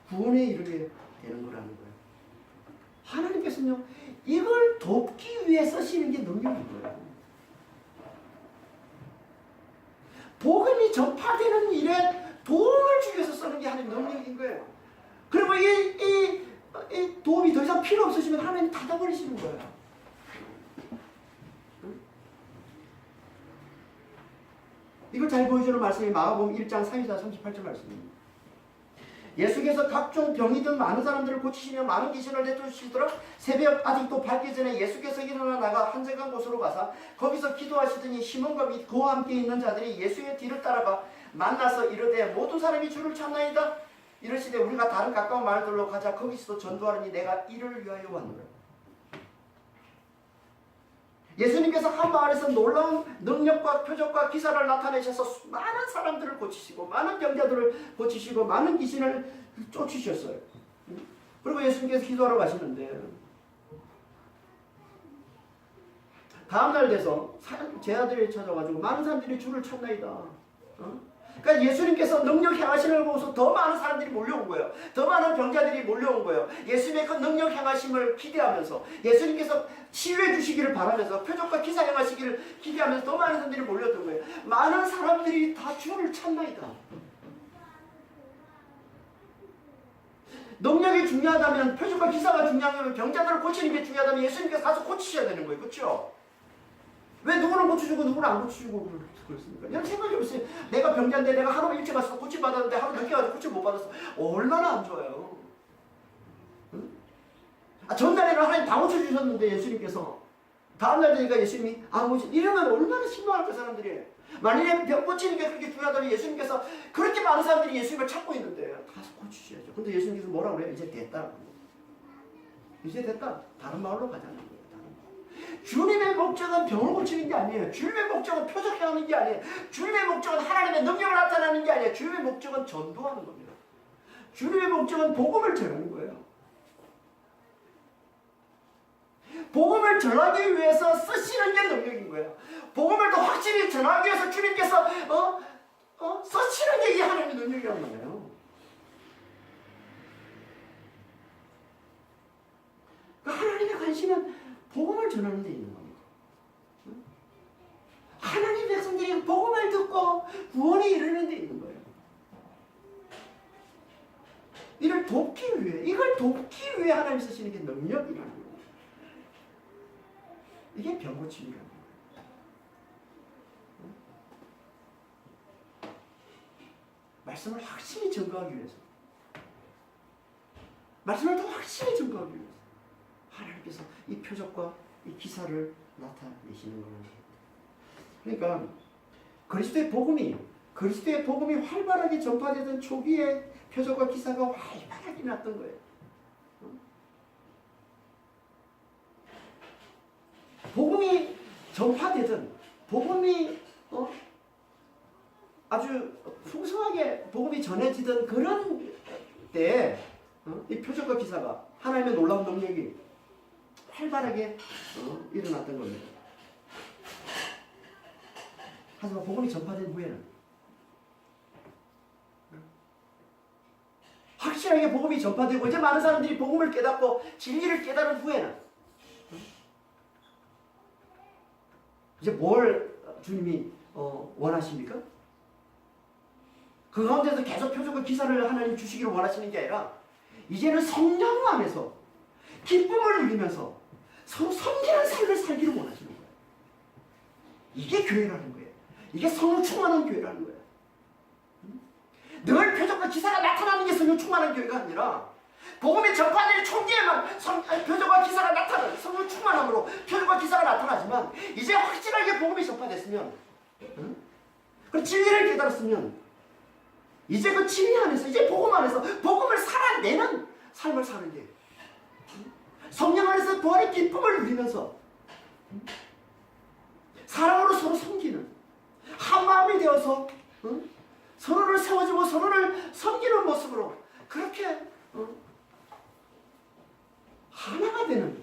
구원에 이르게 되는 거라는 거예요. 하나님께서는요, 이걸 돕기 위해 쓰시는 게 능력인 거예요. 복음이 전파되는 일에 도움을 주기 위해서 쓰는 게 하나님 능력인 거예요. 그리고 이 도움이 더 이상 필요 없으시면 하나님이 닫아버리시는 거예요. 이걸 잘 보여주는 말씀이 마가복음 1장 34, 38절 말씀입니다. 예수께서 각종 병이든 많은 사람들을 고치시며 많은 귀신을 내쫓으시도록 새벽 아직도 밝기 전에 예수께서 일어나 나가 한적한 곳으로 가사 거기서 기도하시더니 시몬과 및 그와 함께 있는 자들이 예수의 뒤를 따라가 만나서 이르되 모든 사람이 주를 찾나이다. 이르시되 우리가 다른 가까운 마을들로 가자. 거기서도 전도하느니 내가 이를 위하여 왔노라. 예수님께서 한 마을에서 놀라운 능력과 표적과 기사를 나타내셔서 많은 사람들을 고치시고, 많은 병자들을 고치시고, 많은 귀신을 쫓으셨어요. 그리고 예수님께서 기도하러 가시는데, 다음날 돼서 제 아들이 찾아가지고 많은 사람들이 주를 찾나이다. 그러니까 예수님께서 능력 행하시는 걸 보고서 더 많은 사람들이 몰려온 거예요. 더 많은 병자들이 몰려온 거예요. 예수님의 그 능력 행하심을 기대하면서, 예수님께서 치유해 주시기를 바라면서, 표적과 기사 행하시기를 기대하면서 더 많은 사람들이 몰렸던 거예요. 많은 사람들이 다 주를 찾나이다. 능력이 중요하다면, 표적과 기사가 중요하다면, 병자들을 고치는 게 중요하다면 예수님께서 가서 고치셔야 되는 거예요. 그렇죠? 왜 누구는 고쳐주고 누구는 안 고쳐주고 그렇습니까? 여러분 생각해보세요. 내가 병자인데 내가 하루 일찍 가서 고침받았는데 하루 늦게 가서 고침 못 받았어. 얼마나 안 좋아요. 응? 전날에는 하나님 다 고쳐주셨는데 예수님께서 다음날 되니까 예수님이 안 고쳐. 이러면 얼마나 실망할까 사람들이. 만약에 병 고치는 게 그렇게 중요하다면 예수님께서, 그렇게 많은 사람들이 예수님을 찾고 있는데 가서 고치셔야죠. 근데 예수님께서 뭐라고 그래요? 이제 됐다. 이제 됐다. 다른 마을로 가자는 거예요. 주님의 목적은 병을 고치는 게 아니에요. 주님의 목적은 표적하는 게 아니에요. 주님의 목적은 하나님의 능력을 나타내는 게 아니에요. 주님의 목적은 전도하는 겁니다. 주님의 목적은 복음을 전하는 거예요. 복음을 전하기 위해서 쓰시는 게 능력인 거예요. 복음을 더 확실히 전하기 위해서 주님께서 쓰시는 게 이 하나님의 능력이라는 거예요. 하나님의 관심은 복음을 전하는 데 있는 겁니다. 하나님의 백성들이 복음을 듣고 구원에 이르는 데 있는 거예요. 이걸 돕기 위해 하나님 쓰시는 게 능력이라는 거예요. 이게 병고침이라는 거예요. 말씀을 확실히 증거하기 위해서, 말씀을 더 확실히 증거하기 위해서 하나님께서 이 표적과 이 기사를 나타내시는 겁니다. 그러니까 그리스도의 복음이 활발하게 전파되던 초기에 표적과 기사가 활발하게 났던 거예요. 복음이 전파되던, 복음이 아주 풍성하게 복음이 전해지던 그런 때에 이 표적과 기사가, 하나님의 놀라운 능력이 활발하게 일어났던 겁니다. 하지만 복음이 전파된 후에는, 확실하게 복음이 전파되고 이제 많은 사람들이 복음을 깨닫고 진리를 깨달은 후에는 이제 뭘 주님이 원하십니까? 그 가운데서 계속 표적과 기사를 하나님 주시기를 원하시는 게 아니라 이제는 성령 안에서 기쁨을 누리면서 서로 섬기는 삶을 살기를 원하시는 거예요. 이게 교회라는 거예요. 이게 성령 충만한 교회라는 거예요. 늘 표적과 기사가 나타나는 게 성령 충만한 교회가 아니라 복음이 전파될 초기에만 표적과 기사가 나타나는, 성령 충만함으로 표적과 기사가 나타나지만 이제 확실하게 복음이 전파됐으면, 그 진리를 깨달았으면 이제 그 진리 안에서, 이제 복음 안에서 복음을 살아내는 삶을 사는 게, 성령 안에서 부활의 기쁨을 누리면서 사랑으로 서로 섬기는, 한 마음이 되어서 서로를 세워주고 서로를 섬기는 모습으로 그렇게 하나가 되는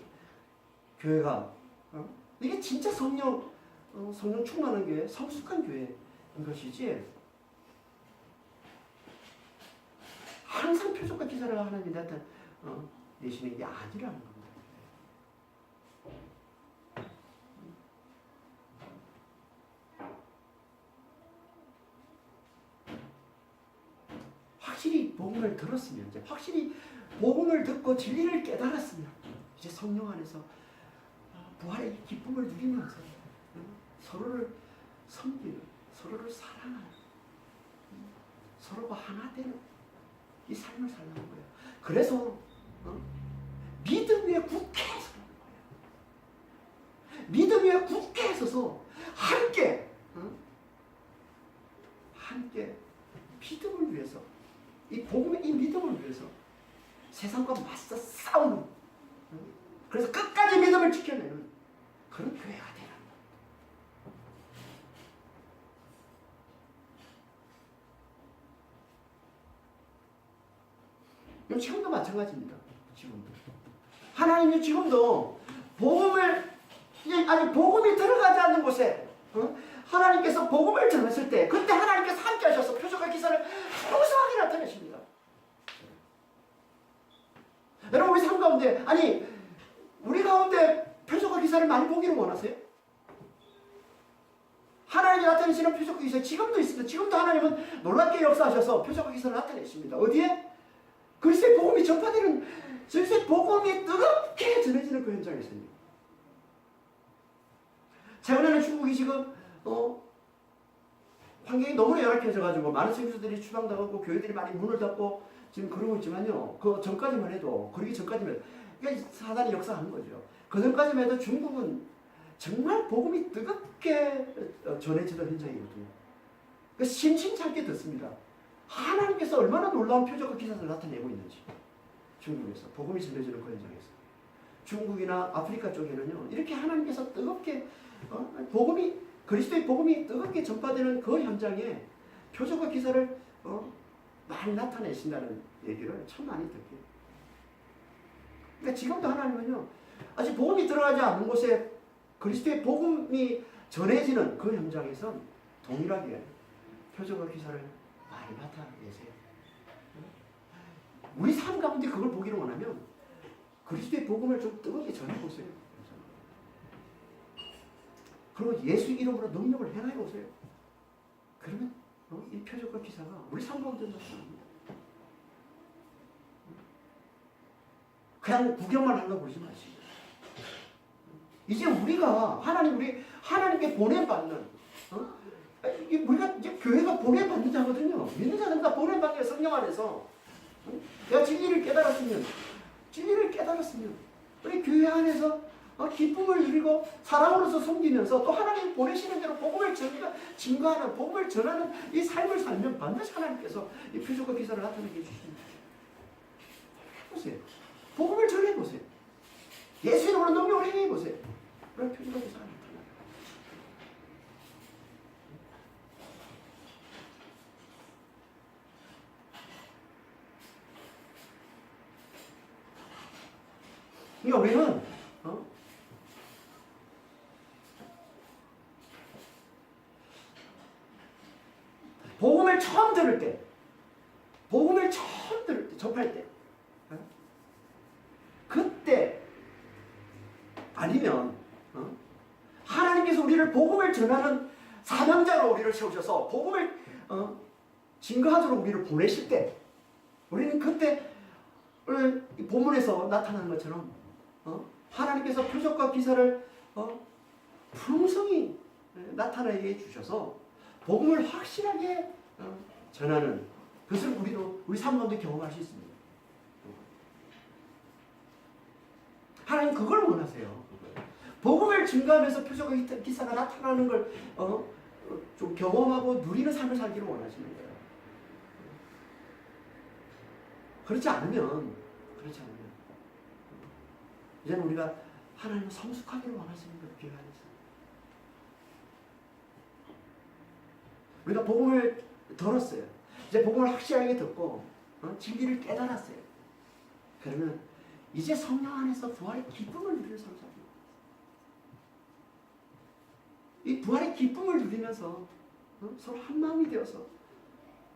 교회가, 이게 진짜 성령 충만한 교회, 성숙한 교회인 것이지, 항상 표적과 기사를 하나님이 나타내시는 게 아니라는 겁니다. 확실히 복음을 들었으면, 이제 확실히 복음을 듣고 진리를 깨달았으면 이제 성령 안에서 부활의 기쁨을 누리면서 서로를 섬기는, 서로를 사랑하는, 서로가 하나 되는 이 삶을 살라는 거예요. 그래서 믿음 위에 굳게 서는 거예요. 믿음 위에 굳게 서서 함께 믿음을 위해서, 이 복음의 이 믿음을 위해서 세상과 맞서 싸우는, 그래서 끝까지 믿음을 지켜내는 그런 교회가 되는 거예요. 지금도 마찬가지입니다. 지금도 하나님이 지금도 복음을, 아니 복음이 들어가지 않는 곳에 하나님께서 복음을 전했을 때, 그때 하나님께서 함께 하셔서 표적과 기사를 풍성하게 나타내십니다. 여러분, 우리 삶 가운데, 아니 우리 가운데 표적과 기사를 많이 보기를 원하세요? 하나님이 나타내시는 표적과 기사 지금도 있습니다. 지금도 하나님은 놀랍게 역사하셔서 표적과 기사를 나타내십니다. 어디에? 그리스도의 복음이 전파되는, 그리스도의 복음이 뜨겁게 전해지는 그 현장에서입니다. 최근에는 중국이 지금 환경이 너무 열악해져가지고 많은 선교사들이 추방당하고 교회들이 많이 문을 닫고 지금 그러고 있지만요, 그 전까지만 해도, 그러기 전까지만 해도, 그러니까 사단이 역사하는 거죠. 그 전까지만 해도 중국은 정말 복음이 뜨겁게 전해지던 현장이거든요. 그러니까 심심찮게 듣습니다. 하나님께서 얼마나 놀라운 표적과 기사를 나타내고 있는지, 중국에서 복음이 전해지는 그 현장에서. 중국이나 아프리카 쪽에는요, 이렇게 하나님께서 뜨겁게 그리스도의 복음이 뜨겁게 전파되는 그 현장에 표적과 기사를 많이 나타내신다는 얘기를 참 많이 듣게. 그러니까 지금도 하나님은요, 아직 복음이 들어가지 않는 곳에 그리스도의 복음이 전해지는 그 현장에선 동일하게 표적과 기사를 많이 나타내세요. 우리 삶 가운데 그걸 보기를 원하면 그리스도의 복음을 좀 뜨겁게 전해보세요. 그리고 예수 이름으로 능력을 행해보세요. 그러면 이 표적과 기사가 우리 삶 가운데 나타납니다. 그냥 구경만 하려고 그러지 마시고, 이제 우리가 하나님께 보내받는, 우리가 이제 교회가 보내받는 자거든요. 믿는 자는 다 보내받는 성령 안에서. 내가 진리를 깨달았으면 우리 교회 안에서 기쁨을 누리고 사랑으로서 섬기면서 또 하나님 보내시는 대로 복음을 증거하는, 복음을 전하는 이 삶을 살면 반드시 하나님께서 이 표적과 기사를 나타내게 해주십니다. 보세요. 복음을 전해보세요. 예수 이름으로 능력을 행해보세요. 그런 표적과 기사가 나타나요. 그러니까 우리는 복음을 처음 들을 때, 접할 때, 그때 아니면 하나님께서 우리를 복음을 전하는 사명자로 우리를 세우셔서 복음을 증거하도록 우리를 보내실 때, 우리는 그때 오늘 이 본문에서 나타나는 것처럼 하나님께서 표적과 기사를 풍성히 나타나게 해주셔서 복음을 확실하게 전하는 그것을 우리 삶 가운데 경험할 수 있습니다. 하나님 그걸 원하세요. 복음을 증거하면서 표적과 기사가 나타나는 걸 좀 경험하고 누리는 삶을 살기를 원하시는 거예요. 그렇지 않으면 이제는 우리가 하나님을 성숙하기를 원하시는 거예요. 교회 안에서 우리가 복음을 들었어요. 이제 복음을 확실하게 듣고 진리를 깨달았어요. 그러면 이제 성령 안에서 부활의 기쁨을 누리는 삶을 살고, 이 부활의 기쁨을 누리면서 서로 한 마음이 되어서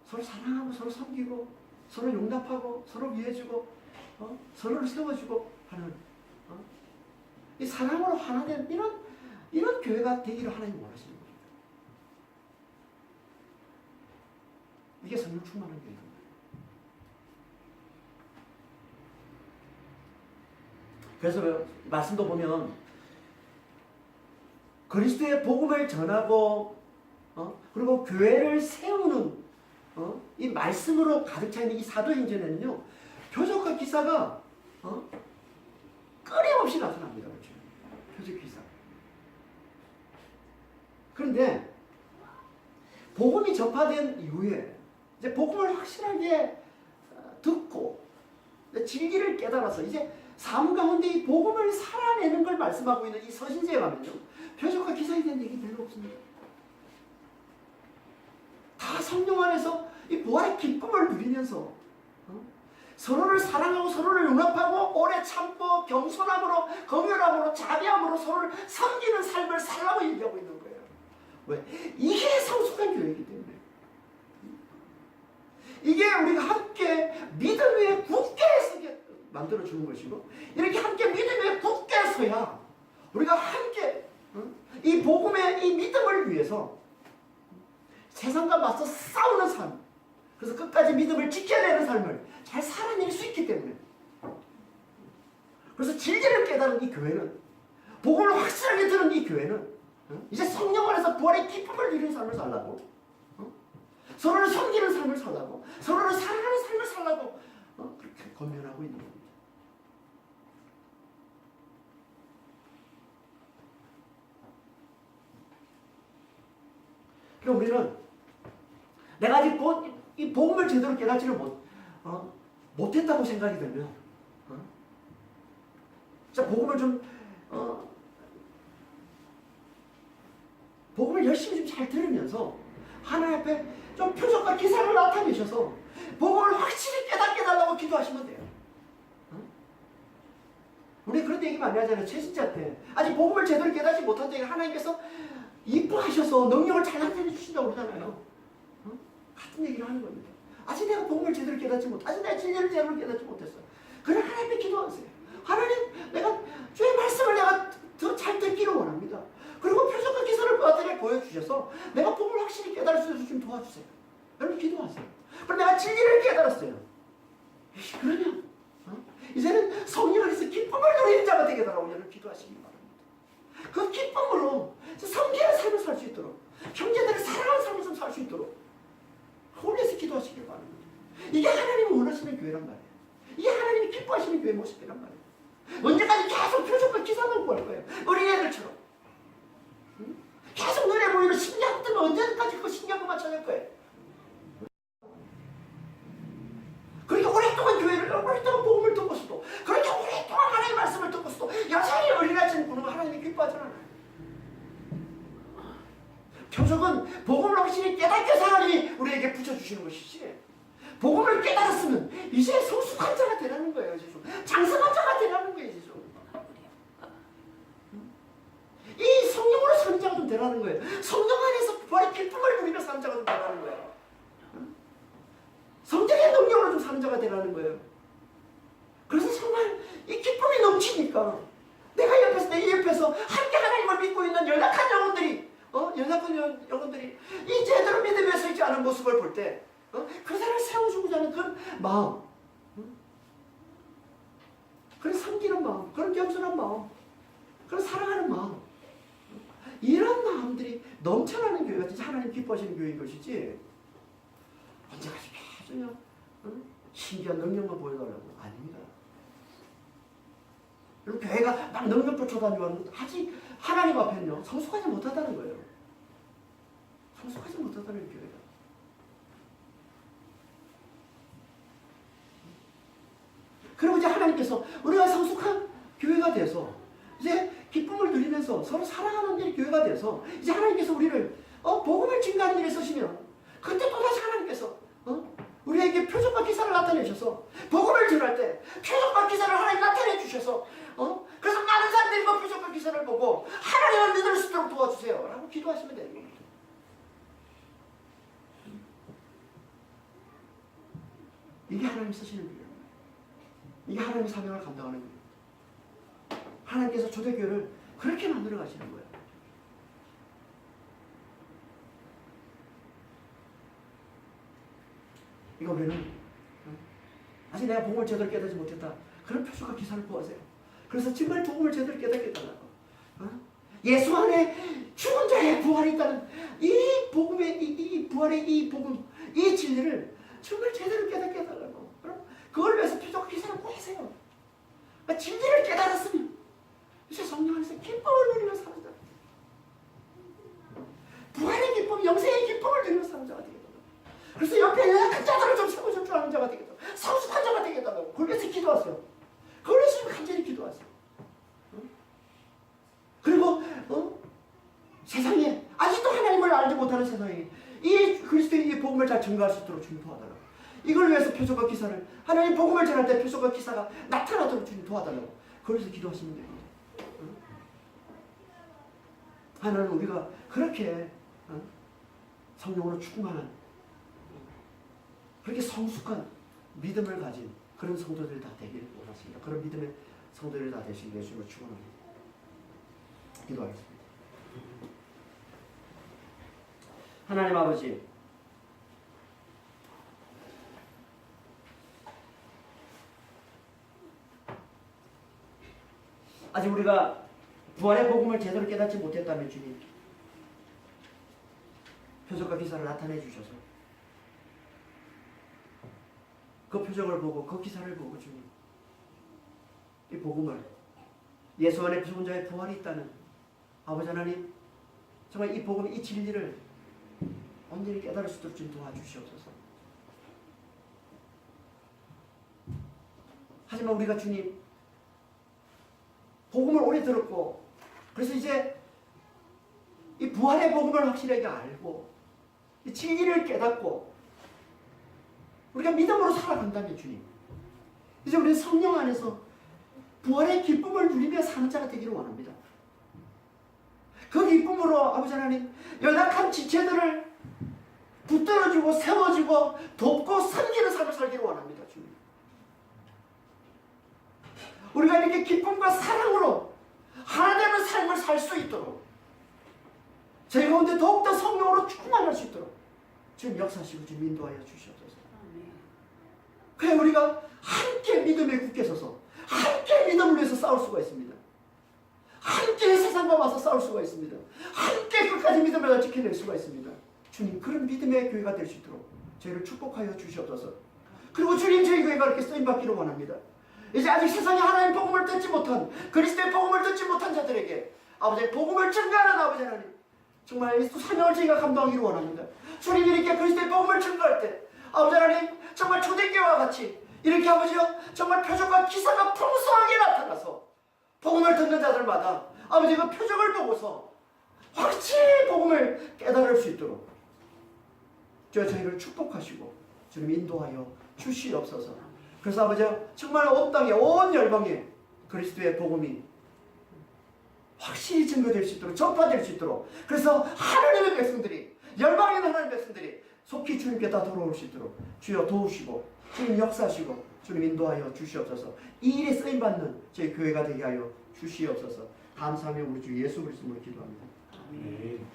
서로 사랑하고 서로 섬기고 서로 용납하고 서로 위해주고 서로를 세워주고 하는 이 사랑으로 하나 된 이런 교회가 되기를 하나님 원하시는 겁니다. 이게 성령 충만한 교회입니다. 그래서 말씀도 보면 그리스도의 복음을 전하고 그리고 교회를 세우는 이 말씀으로 가득 차 있는 이 사도행전에는요, 표적과 기사가 끊임없이 나타납니다. 그렇죠? 표적 기사. 그런데 복음이 전파된 이후에 이제 복음을 확실하게 듣고 진리를 깨달아서 이제 삶 가운데 이 복음을 살아내는 걸 말씀하고 있는 이 서신서에 가면요, 표적과 기사에 대한 얘기 별로 없습니다. 다 성령 안에서 이 부활의 기쁨을 누리면서 서로를 사랑하고 서로를 용납하고 오래 참고 겸손함으로 긍휼함으로 자비함으로 서로를 섬기는 삶을 살라고 얘기하고 있는 거예요. 왜? 이게 성숙한 교회이기 때문에. 이게 우리가 함께 믿음 위에 굳게 서게 만들어주는 것이고, 이렇게 함께 믿음 위에 굳게 서야 우리가 함께 이 복음의 이 믿음을 위해서 세상과 맞서 싸우는 삶, 그래서 끝까지 믿음을 지켜내는 삶을 잘 살아낼 수 있기 때문에, 그래서 진리를 깨달은 이 교회는, 복음을 확실하게 들은 이 교회는 이제 성령 안에서 부활의 기쁨을 누리는 삶을 살라고, 서로를 섬기는 삶을 살라고, 서로를 사랑하는 삶을 살라고 그렇게 권면하고 있는 겁니다. 그러니까 우리는 내가 아직 이 복음을 제대로 깨닫지를 못했다고 생각이 들면, 진짜 복음을 좀 복음을 열심히 좀 잘 들으면서 하나님 앞에 좀 표적과 기사를 나타내셔서 복음을 확실히 깨닫게 달라고 기도하시면 돼요. 우리 그런 얘기 많이 하잖아요. 최신자 때 아직 복음을 제대로 깨닫지 못한 때 하나님께서 이뻐하셔서 능력을 잘 나타내 주신다고 그러잖아요. 같은 얘기를 하는 겁니다. 아직 내가 복음을 제대로 깨닫지 못, 아직 내가 진리를 제대로 깨닫지 못했어. 그래 하나님께 기도하세요. 하나님, 내가 주의 말씀을 내가 더 잘 듣기를 원합니다. 그리고 표적과 기사를 보여주셔서 내가 복음을 확실히 깨달을 수 있도록 좀 도와주세요. 여러분 기도하세요. 그럼 내가 진리를 깨달았어요. 그러면 이제는 성령 안에서 기쁨을 누리는 자가 되게 달라고 여러분 기도하시기 바랍니다. 그 기쁨으로 섬기는 삶을 살 수 있도록, 형제들을 사랑하는 삶을 좀 살 수 있도록 홀에서 기도하시길 바랍니다. 이게 하나님이 원하시는 교회란 말이에요. 이게 하나님이 기뻐하시는 교회 모습이란 말이에요. 언제까지 계속 표적과 기사만 구할 거예요. 어린애들처럼. 계속 눈에 보이는 신기한 것들은 언제까지 그 신기한 것만 찾을 거예요. 그렇게 오랫동안 교회를, 오랫동안 복음을 듣고서도, 그렇게 오랫동안 하나님의 말씀을 듣고서도 여전히 어린아이처럼 구는 하나님이 기뻐하지 않아요. 표적은 복음을 확실히 깨닫게 해서 하나님이 우리에게 붙여주시는 것이지, 복음을 깨달았으면 이제 성숙한 자가 되라는 거예요. 이제 좀 장성한 자가 되라는 거예요. 이제 좀. 이 성령으로 사는 자가 좀 되라는 거예요. 성령 안에서 부활의 기쁨을 누리며 사는 자가 좀 되라는 거예요. 성령의 능력으로 좀 사는 자가 되라는 거예요. 그래서 정말 이 기쁨이 넘치니까 내가 옆에서, 내 옆에서 함께 하나님을 믿고 있는 연약한 영혼들이, 연약한 영혼들이 이 제대로 믿음에 서 있지 않은 모습을 볼 때 그들을 세워주고자 하는 그런 마음, 그런 섬기는 마음, 그런 겸손한 마음, 그런 사랑하는 마음, 이런 마음들이 넘쳐나는 교회가 진짜 하나님 기뻐하시는 교회인 것이지, 언제까지 계속 신기한 능력만 보여달라고 아닙니다. 여러분 교회가 막 능력 쫓아다니면 아직 하나님 앞에는요 성숙하지 못하다는 거예요. 성숙하지 못하다는 교회가. 그리고 이제 하나님께서 우리가 성숙한 교회가 돼서 이제 기쁨을 누리면서 서로 사랑하는 일이 교회가 돼서 이제 하나님께서 우리를 복음을 증가하는 일에 쓰시면 그때 또다시 하나님께서 우리에게 표적과 기사를 나타내셔서 복음을 전할 때 표적과 기사를 하나님 나타내 주셔서 그래서 많은 사람들이 그 표적과 기사를 보고 하나님을 믿을 수 있도록 도와주세요 라고 기도하시면 되는 겁니다. 이게 하나님 쓰시는 거예요. 이게 하나님의 사명을 감당하는 거예요. 하나님께서 초대교회를 그렇게 만들어 가시는 거예요. 이거 우리는 아직 내가 복음을 제대로 깨닫지 못했다. 그런 표적과 기사를 보아세요. 그래서 정말 복음을 제대로 깨닫게 달라고. 예수 안에 죽은 자의 부활이 있다는 이 복음의 이 부활의 이 복음, 이 진리를 정말 제대로 깨닫게 해달라고. 그럼 그걸 위해서 표적과 기사를 구하세요. 그러니까 진리를 깨달았으면 이제 성령 안에서 기쁨을 누리며 사는 자, 부활의 기쁨, 영생의 기쁨을 누리며 사는 자가 되겠다. 그래서 옆에 연약한 자들을 좀 세워줄 줄 아는 자가 되겠다. 성숙한 자가 되겠다고. 그걸 위해서 기도하세요. 그걸 위해서 간절히 기도하세요. 그리고 세상에 아직도 하나님을 알지 못하는 세상에 이 그리스도의 이 복음을 잘 증거할 수 있도록 주님 도와달라고. 이걸 위해서 표적과 기사를, 하나님 복음을 전할 때 표적과 기사가 나타나도록 주님 도와달라고. 그걸 위해서 기도하시면 됩니다. 하나님 우리가 그렇게 성령으로 충만한, 그렇게 성숙한 믿음을 가진 그런 성도들이 다 되기를 원하십니다. 그런 믿음의 성도들이 다 되시길 예수님을 축원합니다. 기도하겠습니다. 하나님 아버지, 아직 우리가 부활의 복음을 제대로 깨닫지 못했다면 주님, 표적과 기사를 나타내 주셔서 그 표적을 보고 그 기사를 보고 주님, 이 복음을, 예수 안에 죽은 자의 부활이 있다는 아버지 하나님, 정말 이 복음, 이 진리를 온전히 깨달을 수 있도록 좀 도와주시옵소서. 하지만 우리가 주님 복음을 오래 들었고, 그래서 이제 이 부활의 복음을 확실하게 알고 이 진리를 깨닫고 우리가 믿음으로 살아간다면 주님, 이제 우리는 성령 안에서 부활의 기쁨을 누리며 사는 자가 되기를 원합니다. 그 기쁨으로 아버지 하나님, 연약한 지체들을 붙들어주고 세워주고 돕고 섬기는 삶을 살기를 원합니다. 주님, 우리가 이렇게 기쁨과 사랑으로 하나 되는 삶을 살 수 있도록, 저희 가운데 더욱더 성령으로 충만할 수 있도록 주님 역사하시고 주님 인도하여 주시옵소서. 그래 우리가 함께 믿음에 굳게 서서 함께 믿음을 위해서 싸울 수가 있습니다. 함께 세상과 와서 싸울 수가 있습니다. 함께 끝까지 믿음을 지켜낼 수가 있습니다. 주님, 그런 믿음의 교회가 될 수 있도록 저희를 축복하여 주시옵소서. 그리고 주님, 저희 교회가 이렇게 쓰임받기를 원합니다. 이제 아직 세상에 하나님 복음을 듣지 못한, 그리스도의 복음을 듣지 못한 자들에게 아버지 복음을 증거하는 아버지 하나님, 정말 이 사명을 저희가 감당하기를 원합니다. 주님이 이렇게 그리스도의 복음을 증거할 때 아버지 하나님, 정말 초대교회와 같이 이렇게 아버지요, 정말 표적과 기사가 풍성하게 나타나서 복음을 듣는 자들마다 아버지 그 표적을 보고서 확실히 복음을 깨달을 수 있도록 저희를 축복하시고 주님 인도하여 주시옵소서. 그래서 아버지 정말 온 땅에, 온 열방에 그리스도의 복음이 확실히 증거될 수 있도록, 전파될 수 있도록, 그래서 하나님의 백성들이, 열방에 있는 하나님의 백성들이 속히 주님께 다 돌아올 수 있도록 주여 도우시고 주님 역사하시고 주님 인도하여 주시옵소서. 이 일에 쓰임받는 저희 교회가 되게 하여 주시옵소서. 감사하며 우리 주 예수 그리스도로 기도합니다. 아멘.